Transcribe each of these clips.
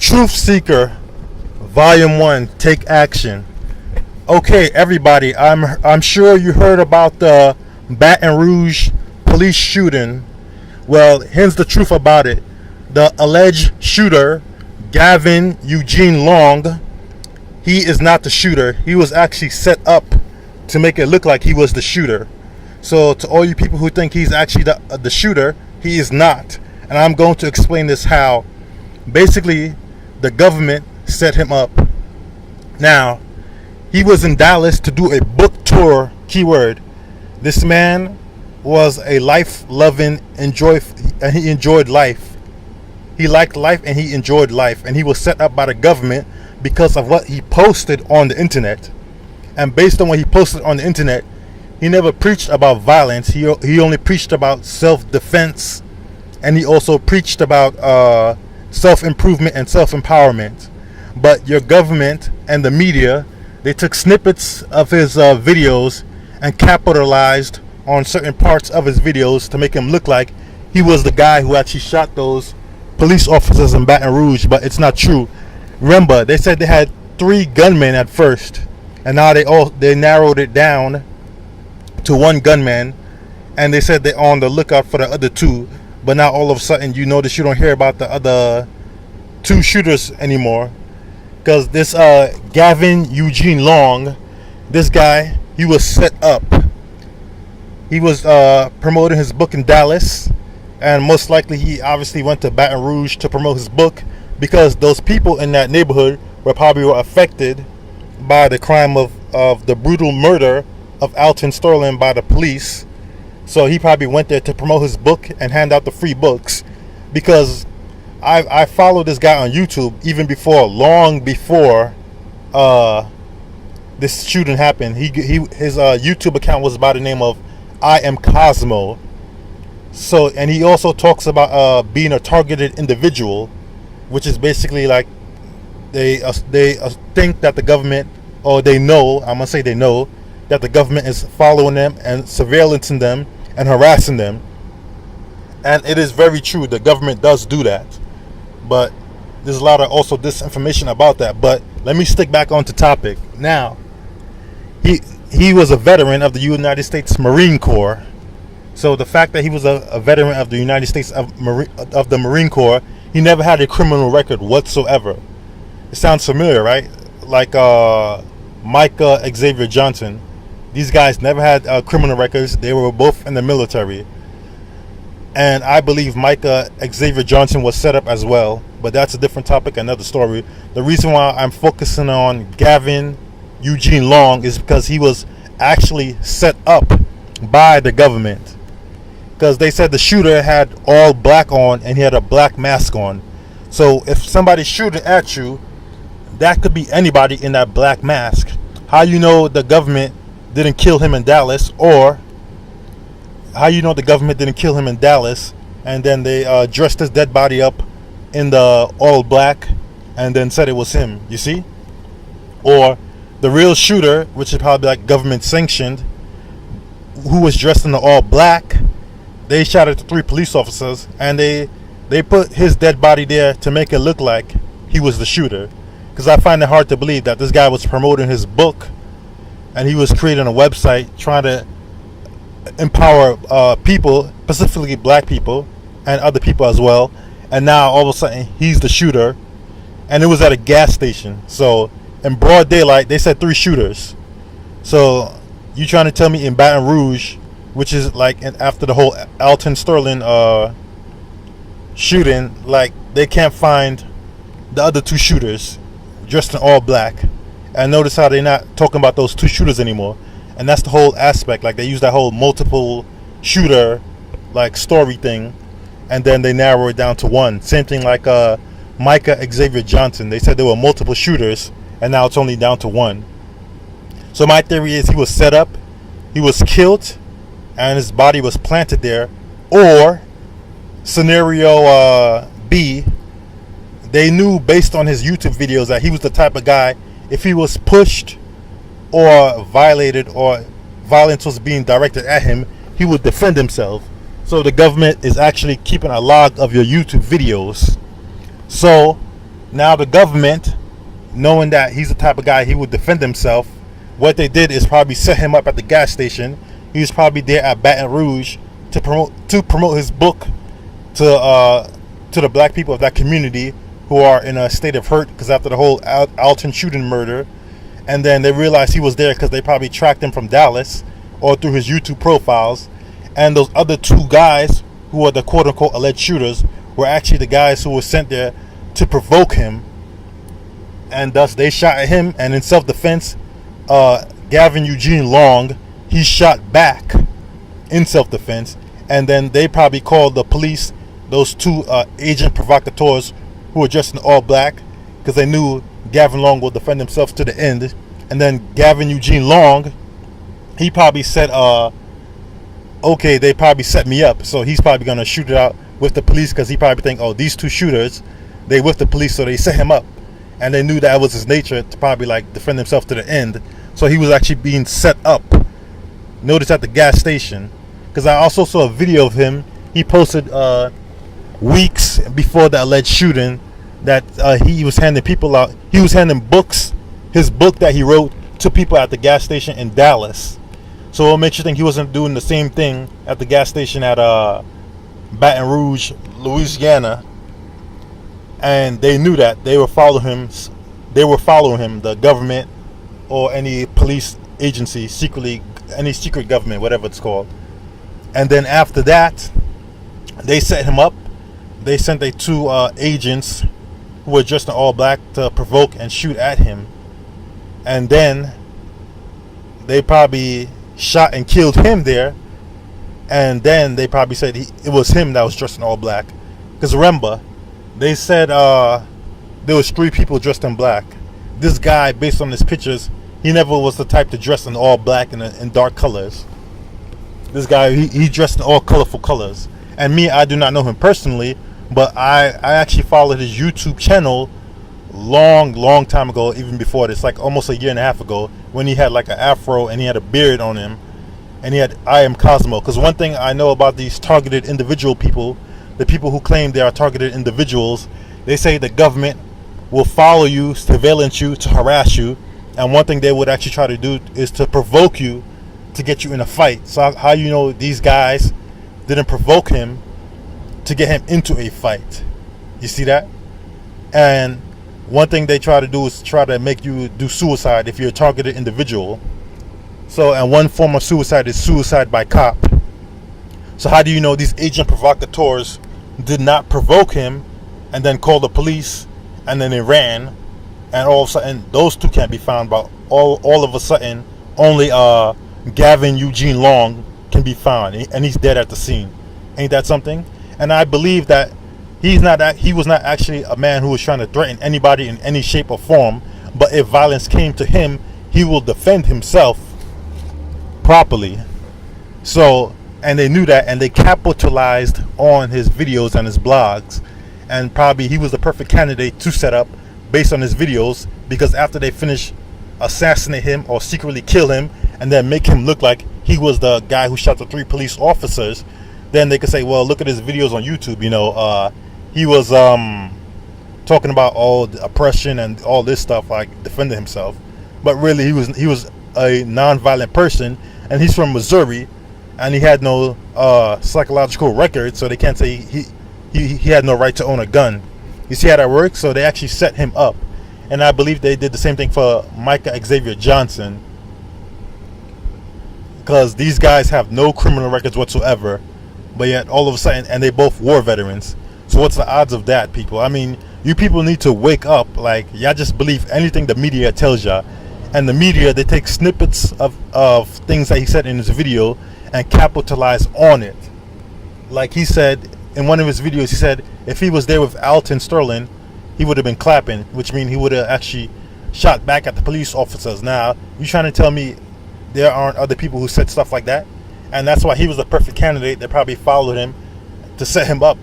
Truth Seeker, Volume 1, Take Action. Okay, everybody, I'm sure you heard about the Baton Rouge police shooting. Well, here's the truth about it. The alleged shooter, Gavin Eugene Long, he is not the shooter. He was actually set up to make it look like he was the shooter. So to all you people who think he's actually the shooter, he is not. And I'm going to explain this how. Basically, the government set him up. Now, he was in Dallas to do a book tour, keyword. This man was a life-loving, and he enjoyed life. He liked life and he enjoyed life. And he was set up by the government because of what he posted on the internet. And based on what he posted on the internet, he never preached about violence. He only preached about self-defense. And he also preached about self-improvement and self-empowerment. But your government and the media, they took snippets of his videos and capitalized on certain parts of his videos to make him look like he was the guy who actually shot those police officers in Baton Rouge. But it's not true. Remember, they said they had 3 gunmen at first, and now they narrowed it down to 1 gunman, and they said they're on the lookout for the other 2. But now all of a sudden you notice you don't hear about the other 2 shooters anymore, because this Gavin Eugene Long, this guy, he was set up. He was promoting his book in Dallas, and most likely he obviously went to Baton Rouge to promote his book, because those people in that neighborhood were affected by the crime of the brutal murder of Alton Sterling by the police. So he probably went there to promote his book and hand out the free books. Because I followed this guy on YouTube even long before this shooting happened. His YouTube account was by the name of I Am Cosmo. So, and he also talks about being a targeted individual, which is basically like they think that the government, or they know, I'm gonna say they know, that the government is following them and surveillancing them and harassing them. And it is very true, the government does do that, but there's a lot of also disinformation about that. But let me stick back onto topic. Now, he was a veteran of the United States Marine Corps. So the fact that he was a veteran of the United States of the Marine Corps, he never had a criminal record whatsoever. It sounds familiar, right? Like Micah Xavier Johnson. These guys never had criminal records. They were both in the military. And I believe Micah Xavier Johnson was set up as well. But that's a different topic, another story. The reason why I'm focusing on Gavin Eugene Long is because he was actually set up by the government. Because they said the shooter had all black on and he had a black mask on. So if somebody's shooting at you, that could be anybody in that black mask. How you know the government didn't kill him in Dallas, or how you know the government didn't kill him in Dallas and then they dressed his dead body up in the all black and then said it was him, you see? Or the real shooter, which is probably like government sanctioned, who was dressed in the all black, they shot at the 3 police officers and they put his dead body there to make it look like he was the shooter. Because I find it hard to believe that this guy was promoting his book and he was creating a website trying to empower people, specifically black people and other people as well. And now all of a sudden he's the shooter, and it was at a gas station. So in broad daylight they said 3 shooters. So you trying to tell me in Baton Rouge, which is like after the whole Alton Sterling shooting, like they can't find the other 2 shooters dressed in all black? And notice how they're not talking about those 2 shooters anymore. And that's the whole aspect. Like they use that whole multiple shooter like story thing, and then they narrow it down to 1. Same thing like Micah Xavier Johnson. They said there were multiple shooters and now it's only down to 1. So my theory is he was set up, he was killed, and his body was planted there. Or scenario B, they knew based on his YouTube videos that he was the type of guy, if he was pushed or violated or violence was being directed at him, he would defend himself. So the government is actually keeping a log of your YouTube videos. So Now the government, knowing that he's the type of guy he would defend himself, what they did is probably set him up at the gas station. He was probably there at Baton Rouge to promote his book to the black people of that community who are in a state of hurt because after the whole Alton shooting murder. And then they realized he was there because they probably tracked him from Dallas or through his YouTube profiles. And those other two guys who are the quote-unquote alleged shooters were actually the guys who were sent there to provoke him. And thus they shot at him. And in self-defense, Gavin Eugene Long, he shot back in self-defense. And then they probably called the police, those two agent provocateurs who were dressed in all black, because they knew Gavin Long will defend himself to the end. And then Gavin Eugene Long, he probably said, okay, they probably set me up, so he's probably going to shoot it out with the police, because he probably think, oh, these two shooters, they with the police, so they set him up. And they knew that was his nature to probably like defend himself to the end. So he was actually being set up. Notice at the gas station, because I also saw a video of him. He posted weeks before the alleged shooting that he was handing people out. He was handing books, his book that he wrote, to people at the gas station in Dallas. So it makes you think he wasn't doing the same thing at the gas station at Baton Rouge, Louisiana. And they knew that they were following him. They were following him, the government or any police agency, secretly, any secret government, whatever it's called. And then after that, they set him up. They sent their two agents who were dressed in all black to provoke and shoot at him. And then they probably shot and killed him there. And then they probably said it was him that was dressed in all black. Because remember, they said there was 3 people dressed in black. This guy, based on his pictures, he never was the type to dress in all black and in dark colors. This guy, he dressed in all colorful colors. And me, I do not know him personally, but I actually followed his YouTube channel long time ago, even before this, like almost a year and a half ago, when he had like an afro and he had a beard on him, and he had I Am Cosmo. Because one thing I know about these targeted individual people, the people who claim they are targeted individuals, they say the government will follow you, surveillance you, to harass you, and one thing they would actually try to do is to provoke you to get you in a fight. So how you know these guys didn't provoke him to get him into a fight? You see that? And one thing they try to do is try to make you do suicide if you're a targeted individual. So, and one form of suicide is suicide by cop. So how do you know these agent provocateurs did not provoke him and then call the police and then they ran, and all of a sudden those two can't be found, but all of a sudden only Gavin Eugene Long can be found, and he's dead at the scene? Ain't that something? And I believe that he was not actually a man who was trying to threaten anybody in any shape or form, but if violence came to him, he will defend himself properly. So, and they knew that, and they capitalized on his videos and his blogs, and probably he was the perfect candidate to set up based on his videos, because after they finish assassinate him or secretly kill him and then make him look like he was the guy who shot the 3 police officers, then they could say, well, look at his videos on YouTube, you know, he was talking about all the oppression and all this stuff, like defending himself, but really he was a non-violent person, and he's from Missouri, and he had no psychological record, so they can't say he had no right to own a gun. You see how that works? So they actually set him up. And I believe they did the same thing for Micah Xavier Johnson, because these guys have no criminal records whatsoever, but yet all of a sudden, and they both war veterans. So what's the odds of that, people? I mean, you people need to wake up. Like, y'all just believe anything the media tells y'all, and the media, they take snippets of things that he said in his video and capitalize on it. Like he said in one of his videos, he said if he was there with Alton Sterling, he would have been clapping, which means he would have actually shot back at the police officers. Now, you trying to tell me there aren't other people who said stuff like that? And that's why he was the perfect candidate. They probably followed him to set him up,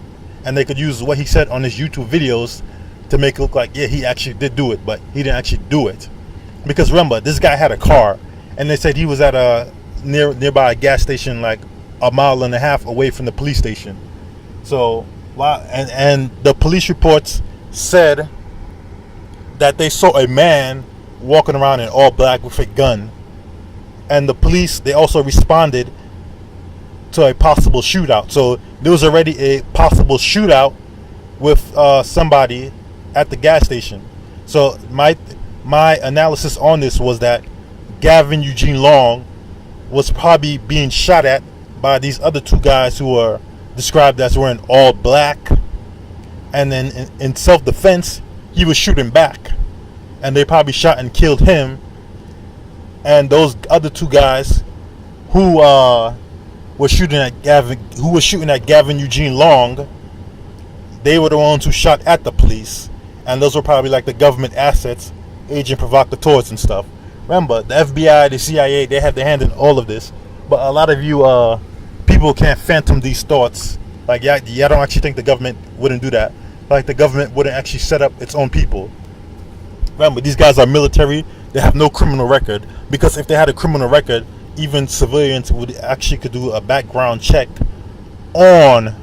and they could use what he said on his YouTube videos to make it look like, yeah, he actually did do it, but he didn't actually do it. Because remember, this guy had a car, and they said he was at a nearby a gas station like a mile and a half away from the police station. So, and the police reports said that they saw a man walking around in all black with a gun, and the police, they also responded to a possible shootout. So there was already a possible shootout with somebody at the gas station. So my analysis on this was that Gavin Eugene Long was probably being shot at by these other two guys who are described as wearing all black, and then in self-defense he was shooting back, and they probably shot and killed him. And those other two guys who were shooting at Gavin Eugene Long, they were the ones who shot at the police, and those were probably like the government assets, agent provocateurs and stuff. Remember, the FBI, the CIA, they had their hand in all of this, but a lot of you people can't phantom these thoughts. Like, yeah, I don't actually think the government wouldn't do that. Like, the government wouldn't actually set up its own people. Remember, these guys are military. They have no criminal record, because if they had a criminal record, even civilians would actually could do a background check on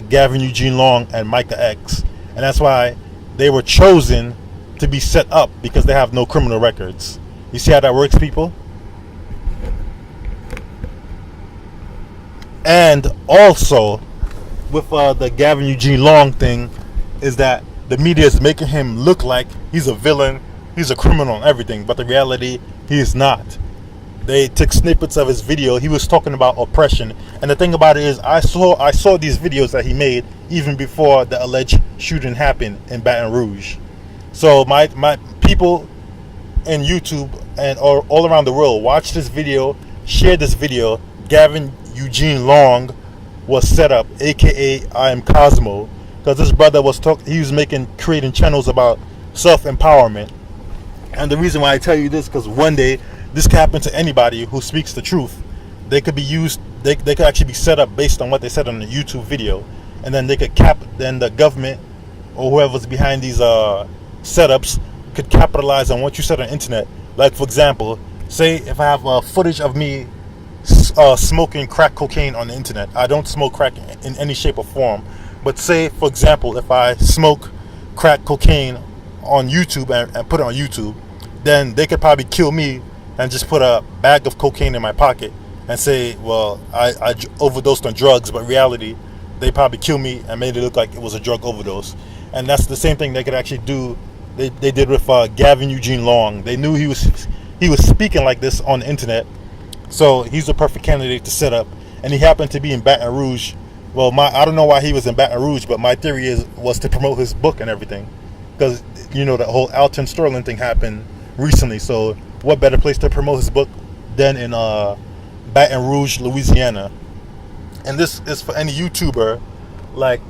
Gavin Eugene Long and Micah X, and that's why they were chosen to be set up, because they have no criminal records. You see how that works, people? And also, with the Gavin Eugene Long thing, is that the media is making him look like he's a villain, he's a criminal and everything, but the reality, he is not. They took snippets of his video. He was talking about oppression, and the thing about it is, I saw these videos that he made even before the alleged shooting happened in Baton Rouge. So my people in YouTube and all around the world, watch this video, share this video. Gavin Eugene Long was set up, aka I Am Cosmo, because this brother was creating channels about self-empowerment. And the reason why I tell you this, because one day this could happen to anybody who speaks the truth. They could be used, they could actually be set up based on what they said on the YouTube video, and then they could then the government or whoever's behind these setups could capitalize on what you said on the internet. Like, for example, say if I have footage of me smoking crack cocaine on the internet. I don't smoke crack in any shape or form, but say, for example, if I smoke crack cocaine on YouTube and put it on YouTube, then they could probably kill me and just put a bag of cocaine in my pocket and say, well, I overdosed on drugs, but in reality, they probably kill me and made it look like it was a drug overdose. And that's the same thing they could actually do. They did with Gavin Eugene Long. They knew he was speaking like this on the internet, so he's a perfect candidate to set up. And he happened to be in Baton Rouge. Well, I don't know why he was in Baton Rouge, but my theory was to promote his book and everything, because you know the whole Alton Sterling thing happened recently. So what better place to promote his book than in Baton Rouge, Louisiana? And this is for any YouTuber. Like,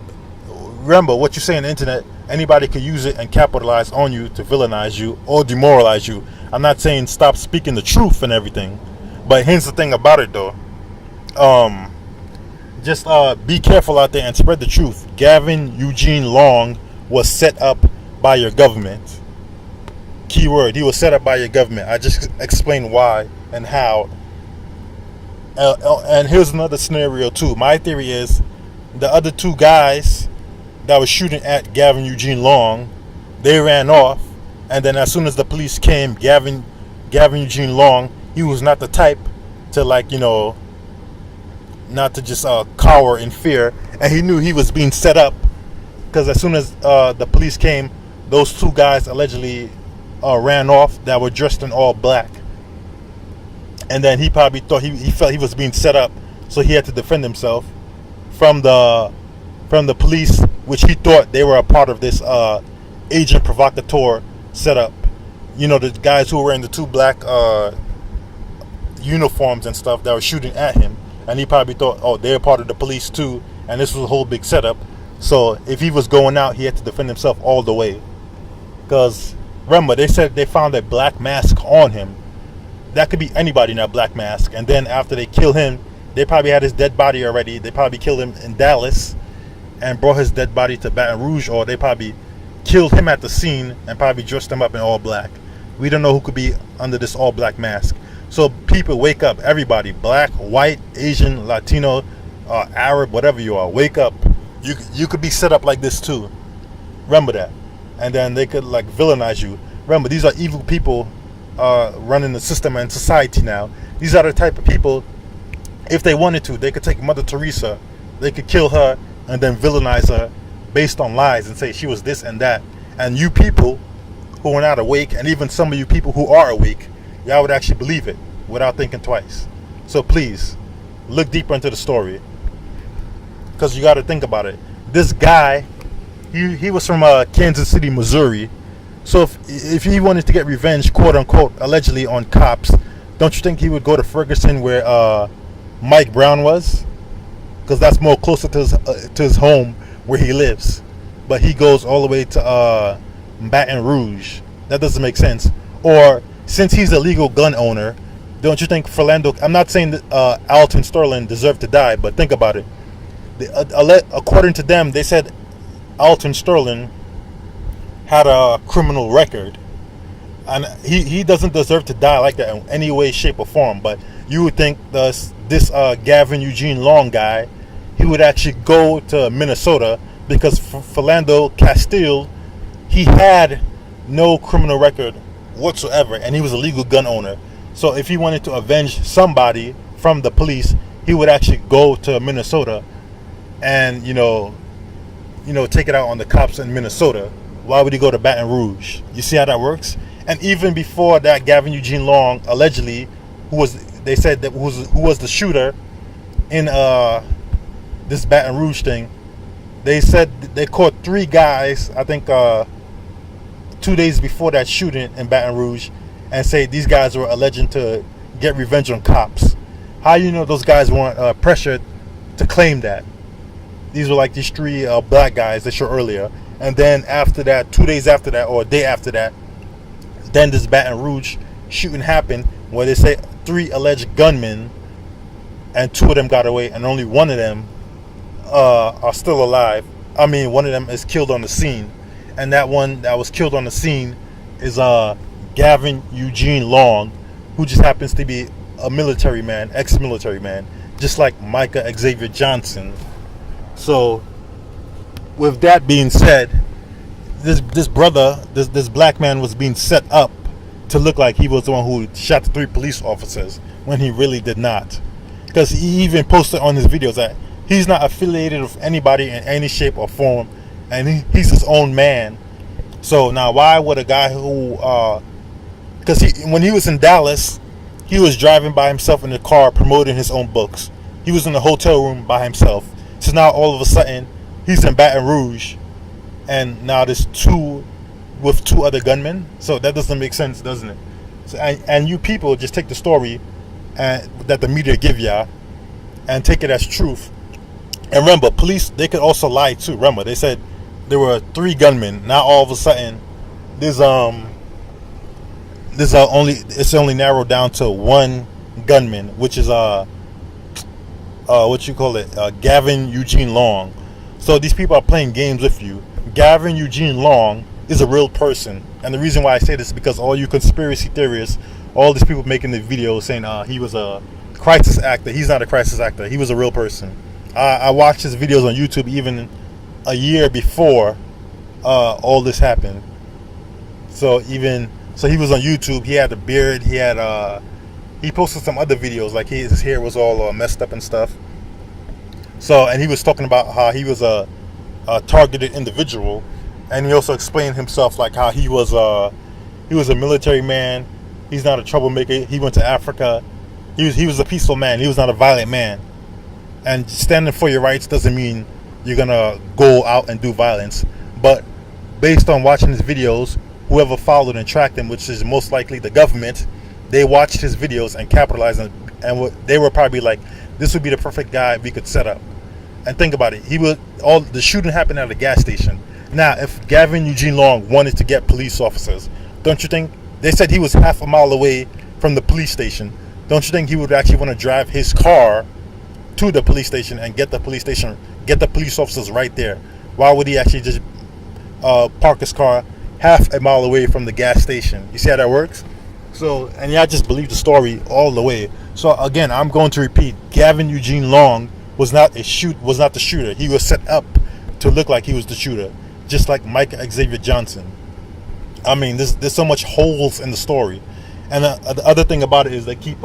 remember what you say on the internet, anybody could use it and capitalize on you to villainize you or demoralize you. I'm not saying stop speaking the truth and everything, but here's the thing about it though. Just be careful out there and spread the truth. Gavin Eugene Long was set up by your government. Keyword, he was set up by your government. I just explained why and how. And here's another scenario too. My theory is the other two guys that was shooting at Gavin Eugene Long, they ran off, and then as soon as the police came, Gavin Eugene Long, he was not the type to, like, you know, not to just cower in fear, and he knew he was being set up, because as soon as the police came, those two guys allegedly ran off that were dressed in all black, and then he probably thought he felt he was being set up, so he had to defend himself from the police, which he thought they were a part of this agent provocateur setup. You know, the guys who were wearing the two black uniforms and stuff that were shooting at him, and he probably thought, oh, they're part of the police too, and this was a whole big setup. So if he was going out, he had to defend himself all the way, because remember, they said they found a black mask on him. That could be anybody in that black mask. And then after they kill him, they probably had his dead body already. They probably killed him in Dallas and brought his dead body to Baton Rouge, or they probably killed him at the scene and probably dressed him up in all black. We don't know who could be under this all black mask. So people, wake up. Everybody, black, white, Asian, Latino, Arab, whatever you are, wake up. You could be set up like this too. Remember that. and then they could like villainize you. Remember, these are evil people running the system and society now. These are the type of people, if they wanted to, they could take Mother Teresa, they could kill her and then villainize her based on lies and say she was this and that. And you people who are not awake, and even some of you people who are awake, y'all would actually believe it without thinking twice. So please, look deeper into the story, because you got to think about it. This guy, he was from Kansas City, Missouri. So if he wanted to get revenge, quote unquote, allegedly on cops, don't you think he would go to Ferguson where Mike Brown was? Because that's more closer to his home where he lives. But he goes all the way to Baton Rouge. That doesn't make sense. Or since he's a legal gun owner, don't you think Philando? I'm not saying that Alton Sterling deserved to die, but think about it. According to them, they said Alton Sterling had a criminal record, and he doesn't deserve to die like that in any way, shape, or form. But you would think this Gavin Eugene Long guy, he would actually go to Minnesota, because Philando Castile, he had no criminal record whatsoever, and he was a legal gun owner. So if he wanted to avenge somebody from the police, he would actually go to Minnesota and take it out on the cops in Minnesota. Why would he go to Baton Rouge? You see how that works? And even before that, Gavin Eugene Long, allegedly, who was the shooter in this Baton Rouge thing, they said they caught 3 guys, I think 2 days before that shooting in Baton Rouge, and say these guys were alleging to get revenge on cops. How you know those guys weren't pressured to claim that? These were like these 3 black guys they showed earlier. And then after that, 2 days after that, or a day after that, then this Baton Rouge shooting happened, where they say 3 alleged gunmen, and 2 of them got away, and only 1 of them are still alive. I mean, 1 of them is killed on the scene, and that one that was killed on the scene is Gavin Eugene Long, who just happens to be a military man, ex-military man, just like Micah Xavier Johnson. So with that being said, this brother, this black man was being set up to look like he was the one who shot the 3 police officers, when he really did not. Because he even posted on his videos that he's not affiliated with anybody in any shape or form, and he's his own man. So now why would a guy who because when he was in Dallas, he was driving by himself in the car promoting his own books. He was in the hotel room by himself. So now all of a sudden he's in Baton Rouge, and now there's 2 other gunmen. So that doesn't make sense, doesn't it? So, and you people just take the story that the media give ya and take it as truth. And remember, police, they could also lie too. Remember, they said there were 3 gunmen. Now all of a sudden it's only narrowed down to 1 gunman, which is Gavin Eugene Long. So these people are playing games with you. Gavin Eugene Long is a real person, and the reason why I say this is because all you conspiracy theorists, all these people making the videos saying he was a crisis actor. He's not a crisis actor. He was a real person. I watched his videos on YouTube even a year before all this happened. So he was on YouTube. He had a beard. He posted some other videos, like his hair was all messed up and stuff. So, and he was talking about how he was a targeted individual, and he also explained himself, like how he was a military man. He's not a troublemaker. He went to Africa. He was a peaceful man. He was not a violent man. And standing for your rights doesn't mean you're gonna go out and do violence. But based on watching his videos, whoever followed and tracked him, which is most likely the government, they watched his videos and capitalized on, and they were probably like, this would be the perfect guy we could set up. And think about it, the shooting happened at a gas station. Now, if Gavin Eugene Long wanted to get police officers, don't you think, they said he was half a mile away from the police station, don't you think he would actually want to drive his car to the police station and get the police officers right there? Why would he actually just park his car half a mile away from the gas station? You see how that works? So, and y'all just believe the story all the way. So again, I'm going to repeat, Gavin Eugene Long was not the shooter. He was set up to look like he was the shooter. just like Mike Xavier Johnson. I mean, there's so much holes in the story. And the other thing about it is they keep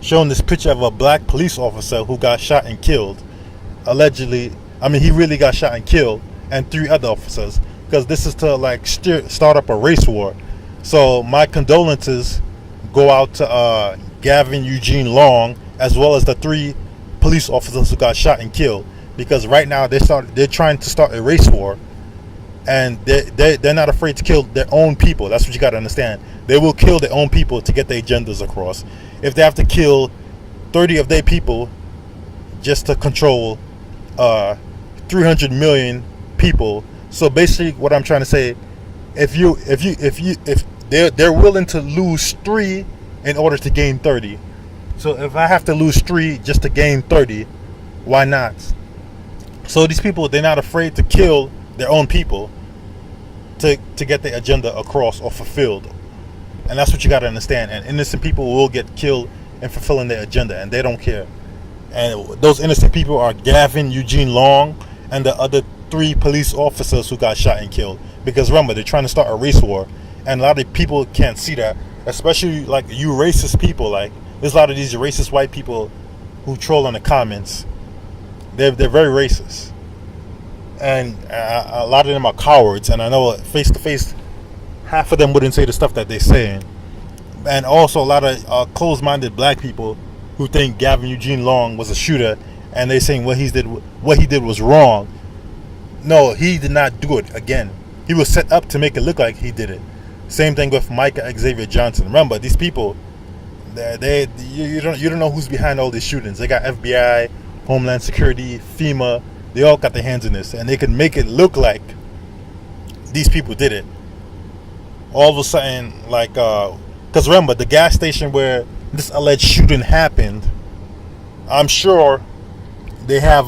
showing this picture of a black police officer who got shot and killed. Allegedly, I mean, he really got shot and killed, and 3 other officers, because this is to like start up a race war. So my condolences go out to Gavin Eugene Long, as well as the 3 police officers who got shot and killed, because right now they're trying to start a race war, and they're not afraid to kill their own people. That's what you got to understand. They will kill their own people to get their agendas across. If they have to kill 30 of their people just to control 300 million people. So basically, what I'm trying to say, if they're willing to lose 3 in order to gain 30. So if I have to lose 3 just to gain 30, why not? So these people, they're not afraid to kill their own people to get their agenda across or fulfilled. And that's what you got to understand. And innocent people will get killed in fulfilling their agenda, and they don't care. And those innocent people are Gavin Eugene Long and the other 3 police officers who got shot and killed. Because remember, they're trying to start a race war, and a lot of people can't see that. Especially like you racist people. Like, there's a lot of these racist white people who troll in the comments. They're very racist, and a lot of them are cowards. And I know face to face, half of them wouldn't say the stuff that they're saying. And also a lot of closed-minded black people who think Gavin Eugene Long was a shooter, and they're saying what he did was wrong. No, he did not do it. Again, he was set up to make it look like he did it. Same thing with Mike Xavier Johnson. Remember, these people, you don't know who's behind all these shootings. They got FBI, Homeland Security, FEMA. They all got their hands in this, and they could make it look like these people did it. All of a sudden, like, because remember, the gas station where this alleged shooting happened, I'm sure they have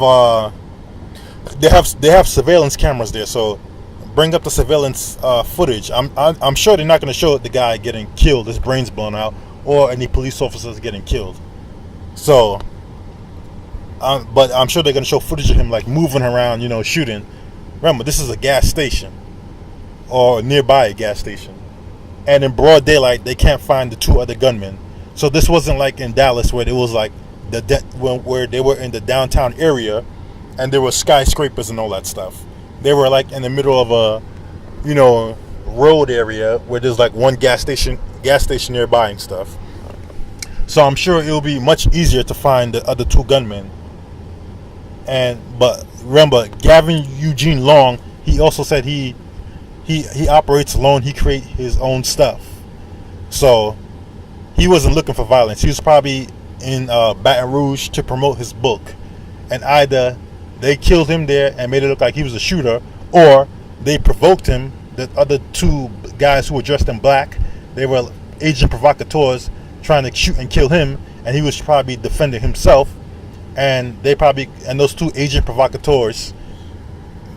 surveillance cameras there. So bring up the surveillance footage. I'm sure they're not going to show the guy getting killed, his brains blown out, or any police officers getting killed. So, but I'm sure they're going to show footage of him like moving around, shooting. Remember, this is a gas station, or nearby a gas station, and in broad daylight they can't find the 2 other gunmen. So this wasn't like in Dallas where it was like where they were in the downtown area and there were skyscrapers and all that stuff. They were like in the middle of a road area where there's like one gas station nearby and stuff. So I'm sure it'll be much easier to find the other 2 gunmen. But remember, Gavin Eugene Long, he also said he operates alone. He creates his own stuff. So he wasn't looking for violence. He was probably in Baton Rouge to promote his book. And either they killed him there and made it look like he was a shooter, or they provoked him. The other 2 guys who were dressed in black, they were agent provocateurs trying to shoot and kill him, and he was probably defending himself. And those 2 agent provocateurs,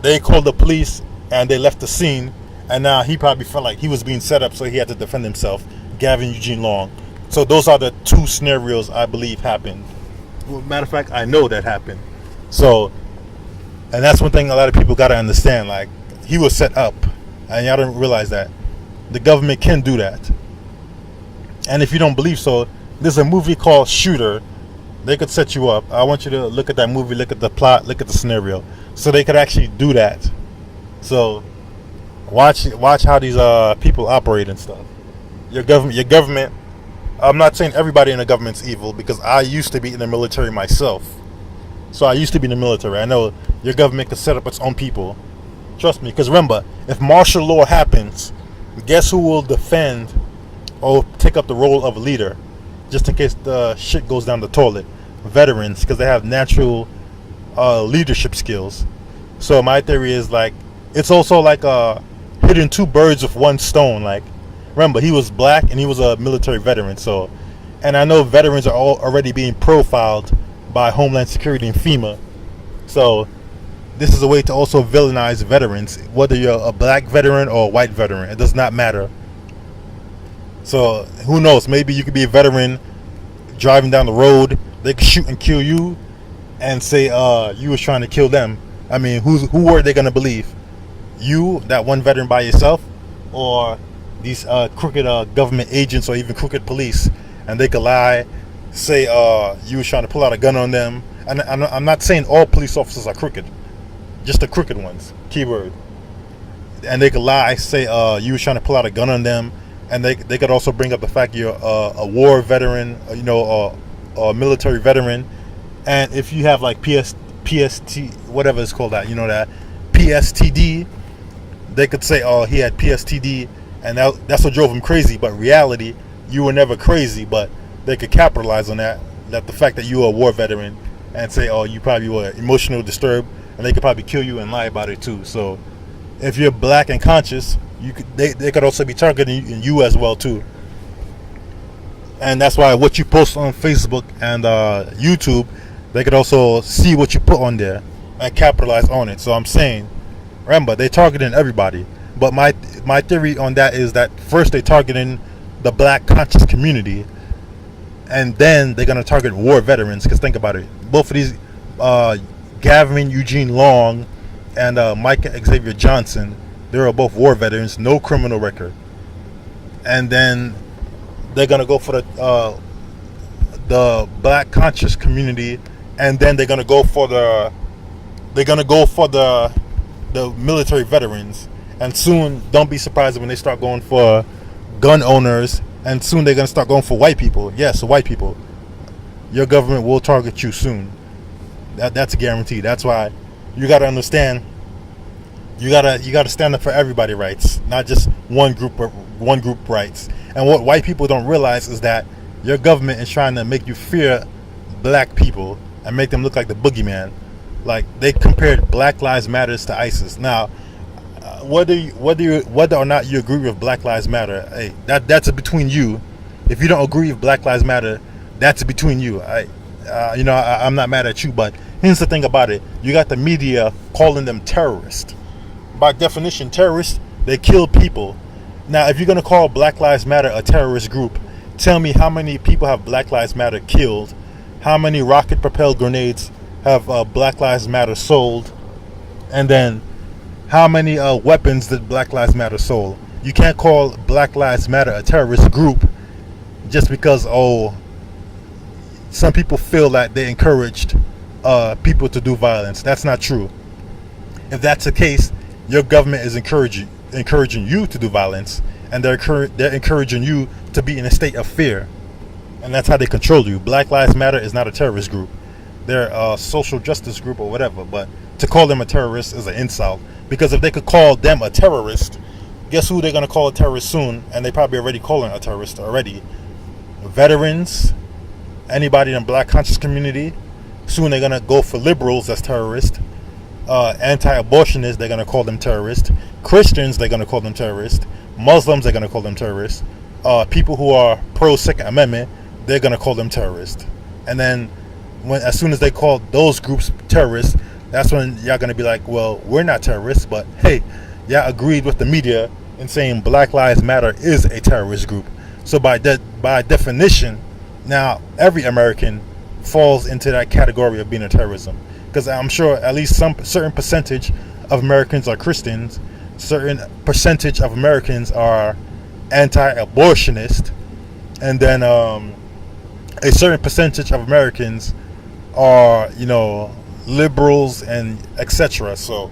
they called the police and they left the scene. And now he probably felt like he was being set up, so he had to defend himself. Gavin Eugene Long. So those are the 2 scenarios I believe happened. Well, matter of fact, I know that happened. So, and that's one thing a lot of people got to understand. Like, he was set up, and y'all don't realize that the government can do that. And if you don't believe so, there's a movie called Shooter. They could set you up. I want you to look at that movie, look at the plot, look at the scenario, so they could actually do that. So watch how these people operate and stuff. Your government. I'm not saying everybody in the government's evil, because I used to be in the military myself. So I used to be in the military. I know your government can set up its own people. Trust me, because remember, if martial law happens, guess who will defend or take up the role of a leader, just in case the shit goes down the toilet? Veterans, because they have natural leadership skills. So my theory is like, it's also like hitting 2 birds with 1 stone. Like, remember, he was black and he was a military veteran. So, and I know veterans are already being profiled by Homeland Security and FEMA. So this is a way to also villainize veterans, whether you're a black veteran or a white veteran. It does not matter. So who knows? Maybe you could be a veteran driving down the road. They could shoot and kill you and say you was trying to kill them. I mean, who are they going to believe? you, that one veteran by yourself, or these crooked government agents or even crooked police, and they could lie, say you was trying to pull out a gun on them. And I'm not saying all police officers are crooked, just the crooked ones, keyword. And they could lie, say you was trying to pull out a gun on them, and they could also bring up the fact you're a war veteran, a military veteran. And if you have like PST, whatever it's called, that that PSTD, they could say, oh, he had PSTD, and that's what drove him crazy. But reality, you were never crazy. But they could capitalize on that the fact that you were a war veteran, and say, oh, you probably were emotional disturbed, and they could probably kill you and lie about it too. So if you're black and conscious, they could also be targeting you as well too. And that's why what you post on Facebook and YouTube, they could also see what you put on there and capitalize on it. So I'm saying, remember, they're targeting everybody. But my theory on that is that first they're targeting the black conscious community, and then they're going to target war veterans. Because think about it, both of these, Gavin Eugene Long and Mike Xavier Johnson, they were both war veterans, no criminal record. And then they're going to go for the black conscious community, and then they're going to go for the military veterans. And soon, don't be surprised when they start going for gun owners, and soon they're going to start going for white people. Yes, white people. Your government will target you soon. That's a guarantee. That's why you got to understand, you got to stand up for everybody rights, not just one group rights. And what white people don't realize is that your government is trying to make you fear black people and make them look like the boogeyman. Like, they compared Black Lives Matters to ISIS. Now, whether or not you agree with Black Lives Matter, hey, that's between you. If you don't agree with Black Lives Matter, that's between you. I'm not mad at you, but here's the thing about it: you got the media calling them terrorists. By definition, terrorists, they kill people. Now, if you're gonna call Black Lives Matter a terrorist group, tell me how many people have Black Lives Matter killed? How many rocket-propelled grenades have Black Lives Matter sold? And then how many weapons did Black Lives Matter sold? You can't call Black Lives Matter a terrorist group just because, some people feel that they encouraged people to do violence. That's not true. If that's the case, your government is encouraging you to do violence, and they're encouraging you to be in a state of fear, and that's how they control you. Black Lives Matter is not a terrorist group. They're a social justice group or whatever, but to call them a terrorist is an insult, because if they could call them a terrorist, guess who they're going to call a terrorist soon? And they probably already calling a terrorist already. Veterans, anybody in the black conscious community. Soon they're going to go for liberals as terrorists. Anti-abortionists, they're going to call them terrorists. Christians, they're going to call them terrorists. Muslims, they're going to call them terrorists. People who are pro-Second Amendment, they're going to call them terrorists. And then as soon as they call those groups terrorists, that's when y'all going to be like, well, we're not terrorists, but hey, y'all agreed with the media in saying Black Lives Matter is a terrorist group. So by definition, now every American falls into that category of being a terrorism, because I'm sure at least some certain percentage of Americans are Christians, certain percentage of Americans are anti-abortionist, and then a certain percentage of Americans are liberals and etc. So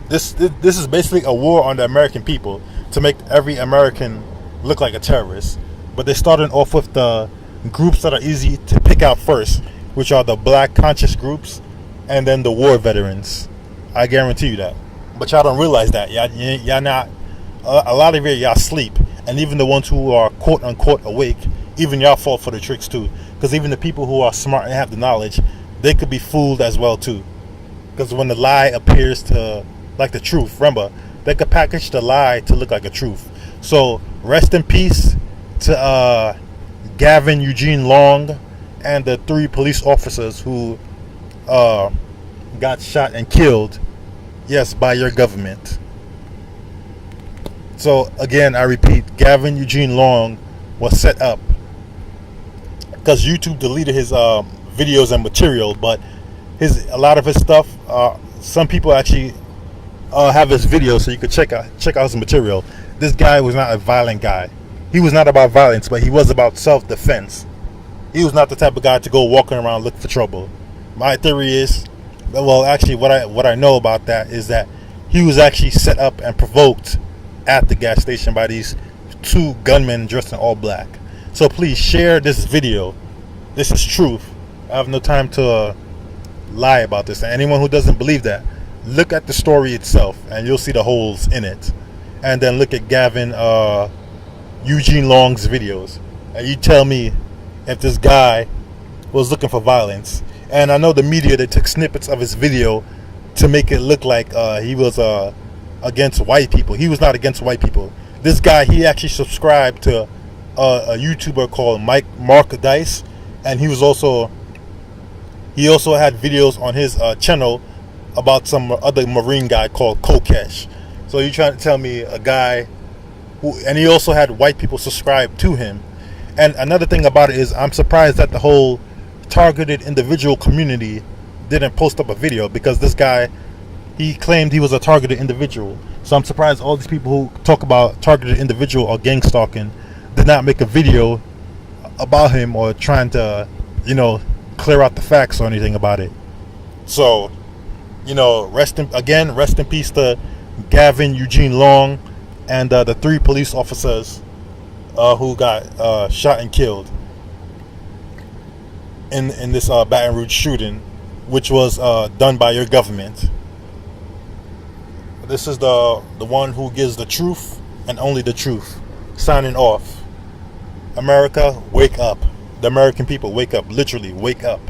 this is basically a war on the American people to make every American look like a terrorist. But they're starting off with the groups that are easy to pick out first, which are the black conscious groups, and then the war veterans. I guarantee you that. But y'all don't realize that. Y'all not. A lot of y'all sleep, and even the ones who are quote unquote awake, even y'all fall for the tricks too. Because even the people who are smart and have the knowledge, they could be fooled as well too. Because when the lie appears to like the truth, remember, they could package the lie to look like a truth. So rest in peace to Gavin Eugene Long and the 3 police officers who got shot and killed, yes, by your government. So again, I repeat, Gavin Eugene Long was set up because YouTube deleted his videos and material, but a lot of his stuff, some people actually have his video so you could check out his material. This guy was not a violent guy. He was not about violence, but he was about self-defense. He was not the type of guy to go walking around looking for trouble. My theory is, well, actually, what I know about that is that he was actually set up and provoked at the gas station by these two gunmen dressed in all black. So please share this video. This is truth. I have no time to lie about this. And anyone who doesn't believe that, look at the story itself and you'll see the holes in it. And then look at Gavin Eugene Long's videos, and you tell me if this guy was looking for violence. And I know the media, they took snippets of his video to make it look like he was against white people. He was not against white people. This guy, he actually subscribed to a YouTuber called Mark Dice, and he also had videos on his channel about some other Marine guy called Kokesh. So you're trying to tell me a guy who, and he also had white people subscribe to him. And another thing about it is, I'm surprised that the whole targeted individual community didn't post up a video, because this guy, he claimed he was a targeted individual. So I'm surprised all these people who talk about targeted individual or gang stalking did not make a video about him, or trying to, clear out the facts or anything about it. So, rest in peace to Gavin Eugene Long and the 3 police officers who got shot and killed in this Baton Rouge shooting, which was done by your government. This is the one who gives the truth and only the truth. Signing off. America, wake up. The American people, wake up. Literally, wake up.